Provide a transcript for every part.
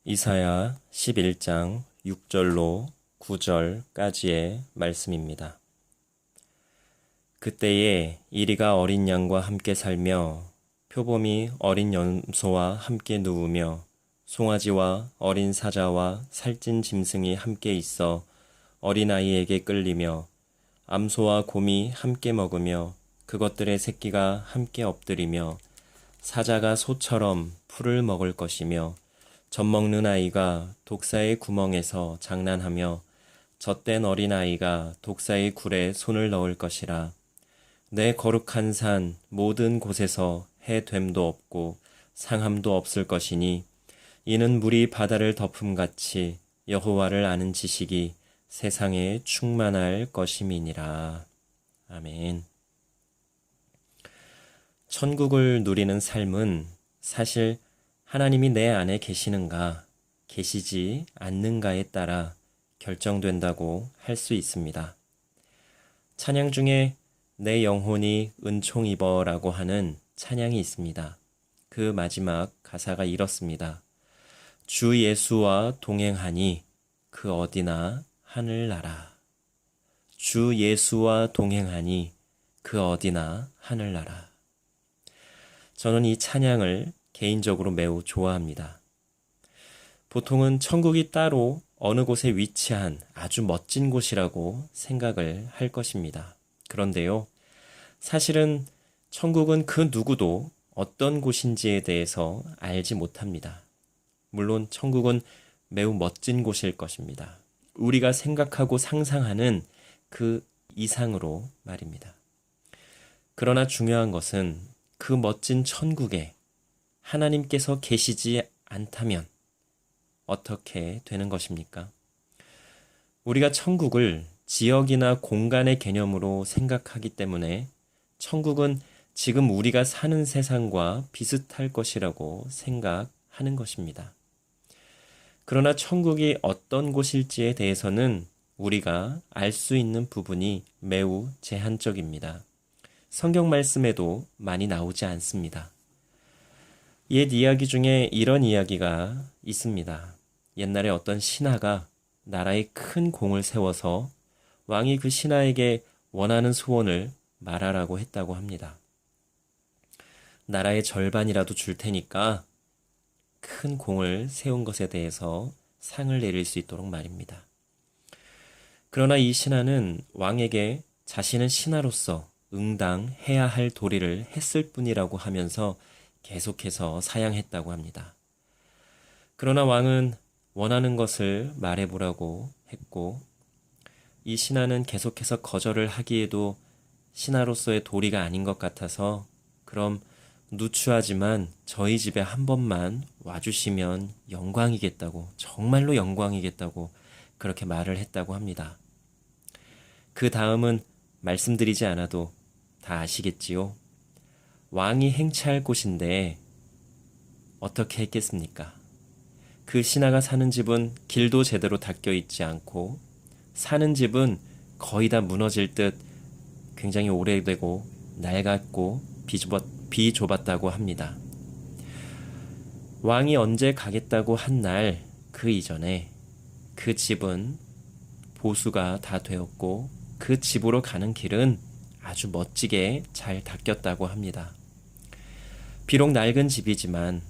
이사야 11장 6절로 9절까지의 말씀입니다. 그때에 이리가 어린 양과 함께 살며 표범이 어린 염소와 함께 누우며 송아지와 어린 사자와 살찐 짐승이 함께 있어 어린아이에게 끌리며 암소와 곰이 함께 먹으며 그것들의 새끼가 함께 엎드리며 사자가 소처럼 풀을 먹을 것이며 젖먹는 아이가 독사의 구멍에서 장난하며 젖된 어린아이가 독사의 굴에 손을 넣을 것이라. 내 거룩한 산 모든 곳에서 해됨도 없고 상함도 없을 것이니 이는 물이 바다를 덮음같이 여호와를 아는 지식이 세상에 충만할 것임이니라. 아멘. 천국을 누리는 삶은 사실 하나님이 내 안에 계시는가, 계시지 않는가에 따라 결정된다고 할 수 있습니다. 찬양 중에 내 영혼이 은총 입어라고 하는 찬양이 있습니다. 그 마지막 가사가 이렇습니다. 주 예수와 동행하니 그 어디나 하늘나라. 주 예수와 동행하니 그 어디나 하늘나라. 저는 이 찬양을 개인적으로 매우 좋아합니다. 보통은 천국이 따로 어느 곳에 위치한 아주 멋진 곳이라고 생각을 할 것입니다. 그런데요, 사실은 천국은 그 누구도 어떤 곳인지에 대해서 알지 못합니다. 물론 천국은 매우 멋진 곳일 것입니다. 우리가 생각하고 상상하는 그 이상으로 말입니다. 그러나 중요한 것은 그 멋진 천국에 하나님께서 계시지 않다면 어떻게 되는 것입니까? 우리가 천국을 지역이나 공간의 개념으로 생각하기 때문에 천국은 지금 우리가 사는 세상과 비슷할 것이라고 생각하는 것입니다. 그러나 천국이 어떤 곳일지에 대해서는 우리가 알 수 있는 부분이 매우 제한적입니다. 성경 말씀에도 많이 나오지 않습니다. 옛 이야기 중에 이런 이야기가 있습니다. 옛날에 어떤 신하가 나라에 큰 공을 세워서 왕이 그 신하에게 원하는 소원을 말하라고 했다고 합니다. 나라의 절반이라도 줄 테니까 큰 공을 세운 것에 대해서 상을 내릴 수 있도록 말입니다. 그러나 이 신하는 왕에게 자신은 신하로서 응당해야 할 도리를 했을 뿐이라고 하면서 계속해서 사양했다고 합니다. 그러나 왕은 원하는 것을 말해보라고 했고 이 신하는 계속해서 거절을 하기에도 신하로서의 도리가 아닌 것 같아서 그럼 누추하지만 저희 집에 한 번만 와주시면 영광이겠다고, 정말로 영광이겠다고 그렇게 말을 했다고 합니다. 그 다음은 말씀드리지 않아도 다 아시겠지요? 왕이 행차할 곳인데 어떻게 했겠습니까? 그 신하가 사는 집은 길도 제대로 닦여 있지 않고 사는 집은 거의 다 무너질 듯 굉장히 오래되고 낡았고 비좁았다고 합니다. 왕이 언제 가겠다고 한 날 그 이전에 그 집은 보수가 다 되었고 그 집으로 가는 길은 아주 멋지게 잘 닦였다고 합니다. 비록 낡은 집이지만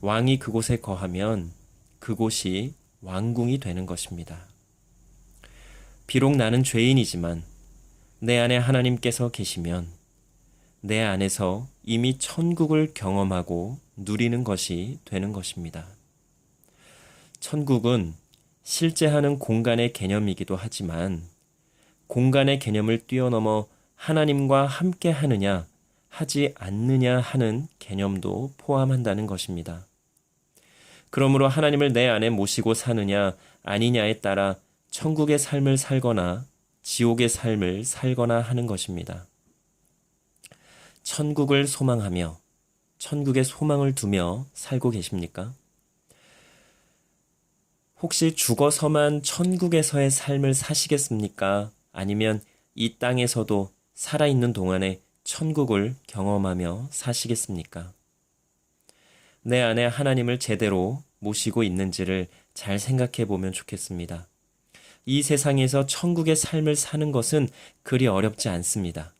왕이 그곳에 거하면 그곳이 왕궁이 되는 것입니다. 비록 나는 죄인이지만 내 안에 하나님께서 계시면 내 안에서 이미 천국을 경험하고 누리는 것이 되는 것입니다. 천국은 실제 하는 공간의 개념이기도 하지만 공간의 개념을 뛰어넘어 하나님과 함께 하느냐 하지 않느냐 하는 개념도 포함한다는 것입니다. 그러므로 하나님을 내 안에 모시고 사느냐 아니냐에 따라 천국의 삶을 살거나 지옥의 삶을 살거나 하는 것입니다. 천국을 소망하며 천국에 소망을 두며 살고 계십니까? 혹시 죽어서만 천국에서의 삶을 사시겠습니까? 아니면 이 땅에서도 살아있는 동안에 천국을 경험하며 사시겠습니까? 내 안에 하나님을 제대로 모시고 있는지를 잘 생각해 보면 좋겠습니다. 이 세상에서 천국의 삶을 사는 것은 그리 어렵지 않습니다.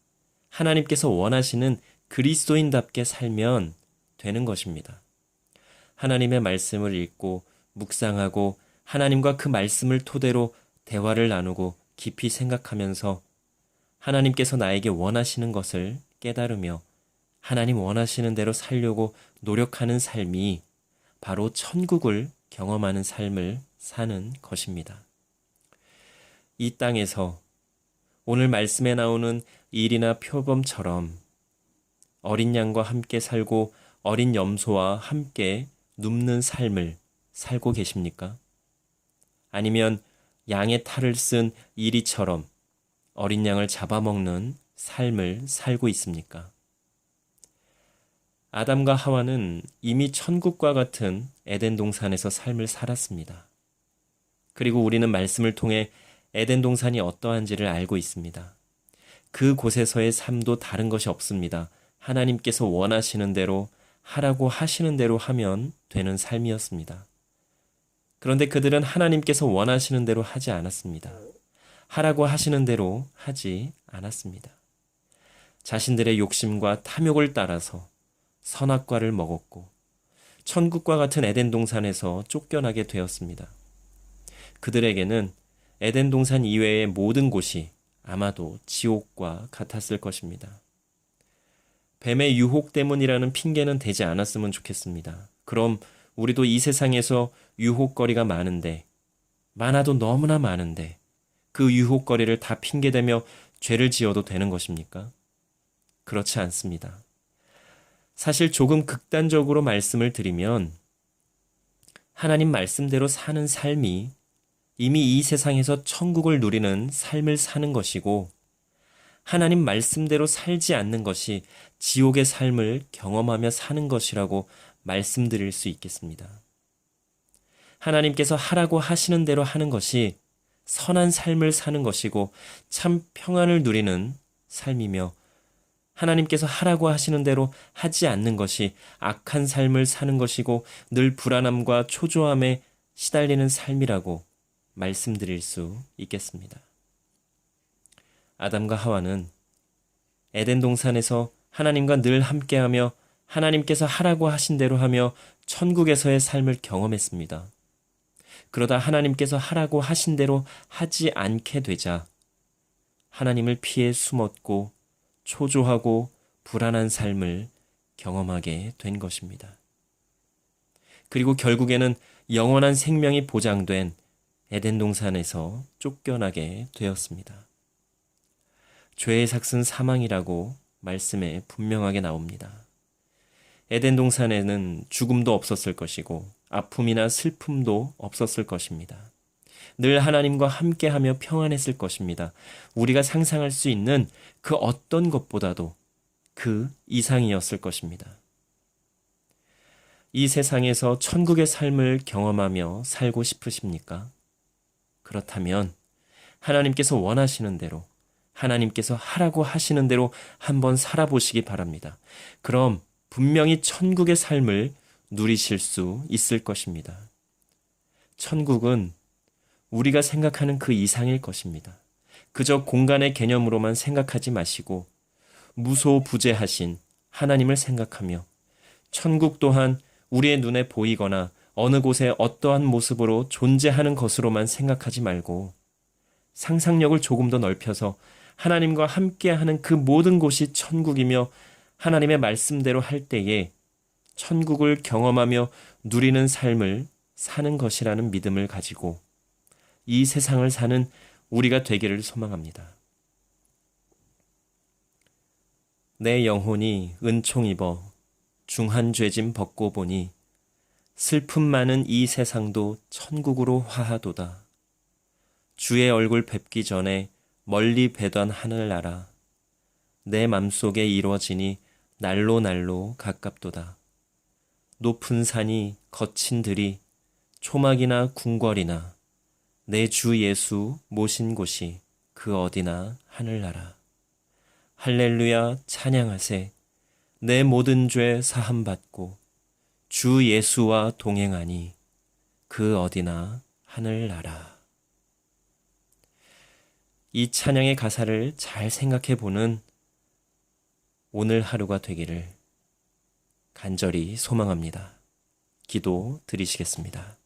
하나님께서 원하시는 그리스도인답게 살면 되는 것입니다. 하나님의 말씀을 읽고 묵상하고 하나님과 그 말씀을 토대로 대화를 나누고 깊이 생각하면서 하나님께서 나에게 원하시는 것을 깨달으며 하나님 원하시는 대로 살려고 노력하는 삶이 바로 천국을 경험하는 삶을 사는 것입니다. 이 땅에서 오늘 말씀에 나오는 일이나 표범처럼 어린 양과 함께 살고 어린 염소와 함께 눕는 삶을 살고 계십니까? 아니면 양의 탈을 쓴 이리처럼 어린 양을 잡아먹는 삶을 살고 있습니까? 아담과 하와는 이미 천국과 같은 에덴 동산에서 삶을 살았습니다. 그리고 우리는 말씀을 통해 에덴 동산이 어떠한지를 알고 있습니다. 그곳에서의 삶도 다른 것이 없습니다. 하나님께서 원하시는 대로 하라고 하시는 대로 하면 되는 삶이었습니다. 그런데 그들은 하나님께서 원하시는 대로 하지 않았습니다. 하라고 하시는 대로 하지 않았습니다. 자신들의 욕심과 탐욕을 따라서 선악과를 먹었고 천국과 같은 에덴 동산에서 쫓겨나게 되었습니다. 그들에게는 에덴 동산 이외의 모든 곳이 아마도 지옥과 같았을 것입니다. 뱀의 유혹 때문이라는 핑계는 되지 않았으면 좋겠습니다. 그럼 우리도 이 세상에서 유혹거리가 많아도 너무나 많은데 그 유혹거리를 다 핑계대며 죄를 지어도 되는 것입니까? 그렇지 않습니다. 사실 조금 극단적으로 말씀을 드리면 하나님 말씀대로 사는 삶이 이미 이 세상에서 천국을 누리는 삶을 사는 것이고 하나님 말씀대로 살지 않는 것이 지옥의 삶을 경험하며 사는 것이라고 말씀드릴 수 있겠습니다. 하나님께서 하라고 하시는 대로 하는 것이 선한 삶을 사는 것이고 참 평안을 누리는 삶이며 하나님께서 하라고 하시는 대로 하지 않는 것이 악한 삶을 사는 것이고 늘 불안함과 초조함에 시달리는 삶이라고 말씀드릴 수 있겠습니다. 아담과 하와는 에덴 동산에서 하나님과 늘 함께하며 하나님께서 하라고 하신 대로 하며 천국에서의 삶을 경험했습니다. 그러다 하나님께서 하라고 하신 대로 하지 않게 되자 하나님을 피해 숨었고 초조하고 불안한 삶을 경험하게 된 것입니다. 그리고 결국에는 영원한 생명이 보장된 에덴 동산에서 쫓겨나게 되었습니다. 죄의 삭은 사망이라고 말씀에 분명하게 나옵니다. 에덴 동산에는 죽음도 없었을 것이고 아픔이나 슬픔도 없었을 것입니다. 늘 하나님과 함께하며 평안했을 것입니다. 우리가 상상할 수 있는 그 어떤 것보다도 그 이상이었을 것입니다. 이 세상에서 천국의 삶을 경험하며 살고 싶으십니까? 그렇다면 하나님께서 원하시는 대로 하나님께서 하라고 하시는 대로 한번 살아보시기 바랍니다. 그럼 분명히 천국의 삶을 누리실 수 있을 것입니다. 천국은 우리가 생각하는 그 이상일 것입니다. 그저 공간의 개념으로만 생각하지 마시고 무소부재하신 하나님을 생각하며 천국 또한 우리의 눈에 보이거나 어느 곳에 어떠한 모습으로 존재하는 것으로만 생각하지 말고 상상력을 조금 더 넓혀서 하나님과 함께하는 그 모든 곳이 천국이며 하나님의 말씀대로 할 때에 천국을 경험하며 누리는 삶을 사는 것이라는 믿음을 가지고 이 세상을 사는 우리가 되기를 소망합니다. 내 영혼이 은총 입어 중한 죄짐 벗고 보니 슬픔 많은 이 세상도 천국으로 화하도다. 주의 얼굴 뵙기 전에 멀리 배던 하늘나라 내 맘속에 이루어지니 날로 날로 가깝도다. 높은 산이 거친 들이 초막이나 궁궐이나 내 주 예수 모신 곳이 그 어디나 하늘나라. 할렐루야 찬양하세. 내 모든 죄 사함받고 주 예수와 동행하니 그 어디나 하늘나라. 이 찬양의 가사를 잘 생각해 보는 오늘 하루가 되기를 간절히 소망합니다. 기도 드리시겠습니다.